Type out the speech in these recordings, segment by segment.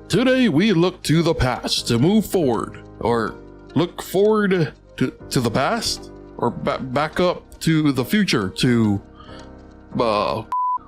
Today we look to the past to move forward, or look forward to the past, or back up to the future to,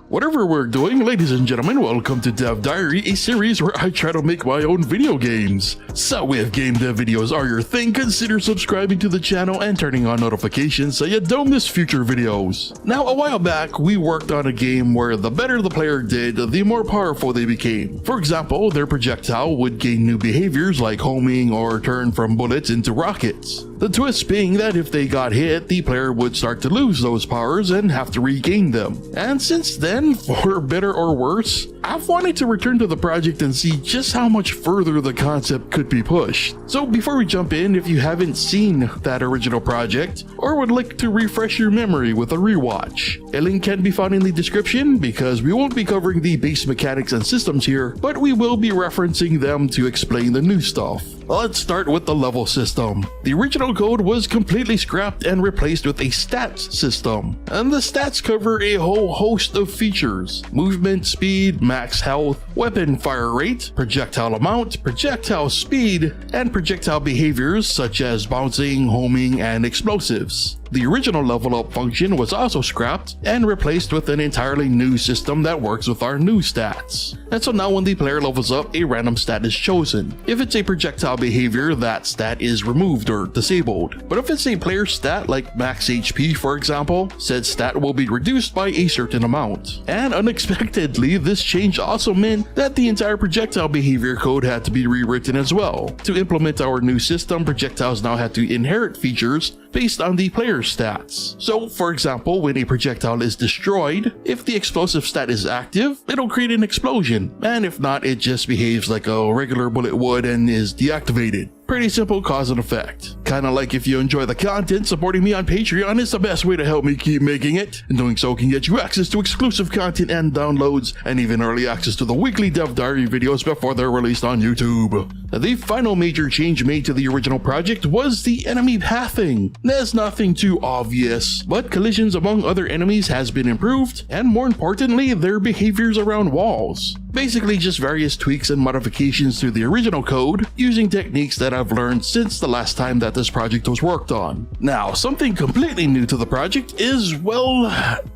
whatever we're doing. Ladies and gentlemen, welcome to Dev Diary, a series where I try to make my own video games. So if game dev videos are your thing, consider subscribing to the channel and turning on notifications so you don't miss future videos. Now, a while back, we worked on a game where the better the player did, the more powerful they became. For example, their projectile would gain new behaviors like homing or turn from bullets into rockets. The twist being that if they got hit, the player would start to lose those powers and have to regain them. And since then, for better or worse, I've wanted to return to the project and see just how much further the concept could be pushed. So before we jump in, if you haven't seen that original project, or would like to refresh your memory with a rewatch, a link can be found in the description because we won't be covering the base mechanics and systems here, but we will be referencing them to explain the new stuff. Let's start with the level system. The original code was completely scrapped and replaced with a stats system. And the stats cover a whole host of features: movement, speed, max health, weapon fire rate, projectile amount, projectile speed, and projectile behaviors such as bouncing, homing, and explosives. The original level up function was also scrapped and replaced with an entirely new system that works with our new stats. And so now when the player levels up, a random stat is chosen. If it's a projectile behavior, that stat is removed or disabled. But if it's a player stat like max HP for example, said stat will be reduced by a certain amount. And unexpectedly, this change also meant that the entire projectile behavior code had to be rewritten as well. To implement our new system, projectiles now had to inherit features based on the player's stats. So, for example, when a projectile is destroyed, if the explosive stat is active, it'll create an explosion, and if not, it just behaves like a regular bullet would and is deactivated. Pretty simple cause and effect. Kinda like if you enjoy the content, supporting me on Patreon is the best way to help me keep making it, and doing so can get you access to exclusive content and downloads, and even early access to the weekly Dev Diary videos before they're released on YouTube. The final major change made to the original project was the enemy pathing. There's nothing too obvious, but collisions among other enemies has been improved, and more importantly, their behaviors around walls. Basically just various tweaks and modifications to the original code, using techniques that I've learned since the last time that this project was worked on. Now, something completely new to the project is, well,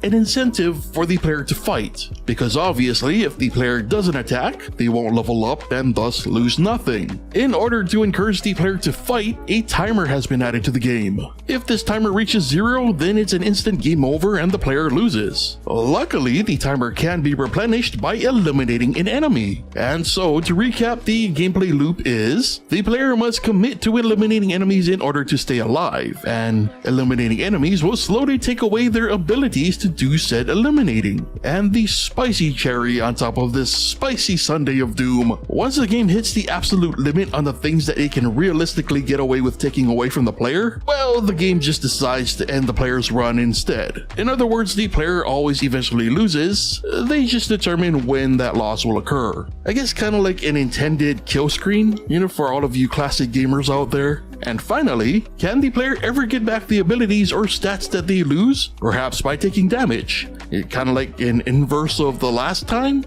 an incentive for the player to fight. Because obviously, if the player doesn't attack, they won't level up and thus lose nothing. In order to encourage the player to fight, a timer has been added to the game. If this timer reaches 0, then it's an instant game over and the player loses. Luckily, the timer can be replenished by eliminating an enemy. And so, to recap, the gameplay loop is, the player must commit to eliminating enemies in order to stay alive, and eliminating enemies will slowly take away their abilities to do said eliminating. And the spicy cherry on top of this spicy sundae of doom, once the game hits the absolute limit on the things that it can realistically get away with taking away from the player, well, the game just decides to end the player's run instead. In other words, the player always eventually loses, they just determine when that loss will occur. I guess kind of like an intended kill screen, for all of you classic gamers out there. And finally, can the player ever get back the abilities or stats that they lose? Perhaps by taking damage. Kind of like an inverse of the last time?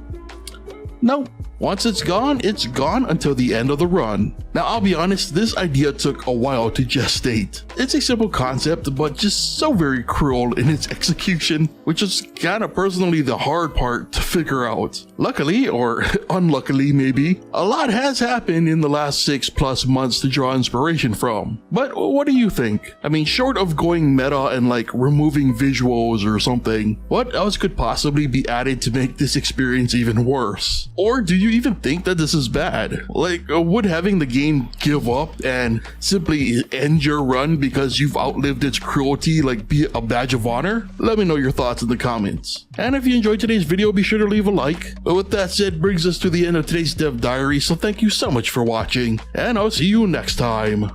No. Once it's gone until the end of the run. Now, I'll be honest, this idea took a while to gestate. It's a simple concept, but just so very cruel in its execution, which is kind of personally the hard part to figure out. Luckily, or unluckily maybe, a lot has happened in the last 6+ months to draw inspiration from. But what do you think? I mean, short of going meta and like removing visuals or something, what else could possibly be added to make this experience even worse? Or do you even think that this is bad? Like, would having the game give up and simply end your run because you've outlived its cruelty like be a badge of honor? Let me know your thoughts in the comments. And if you enjoyed today's video, be sure to leave a like. But with that said, brings us to the end of today's Dev Diary, so thank you so much for watching, and I'll see you next time.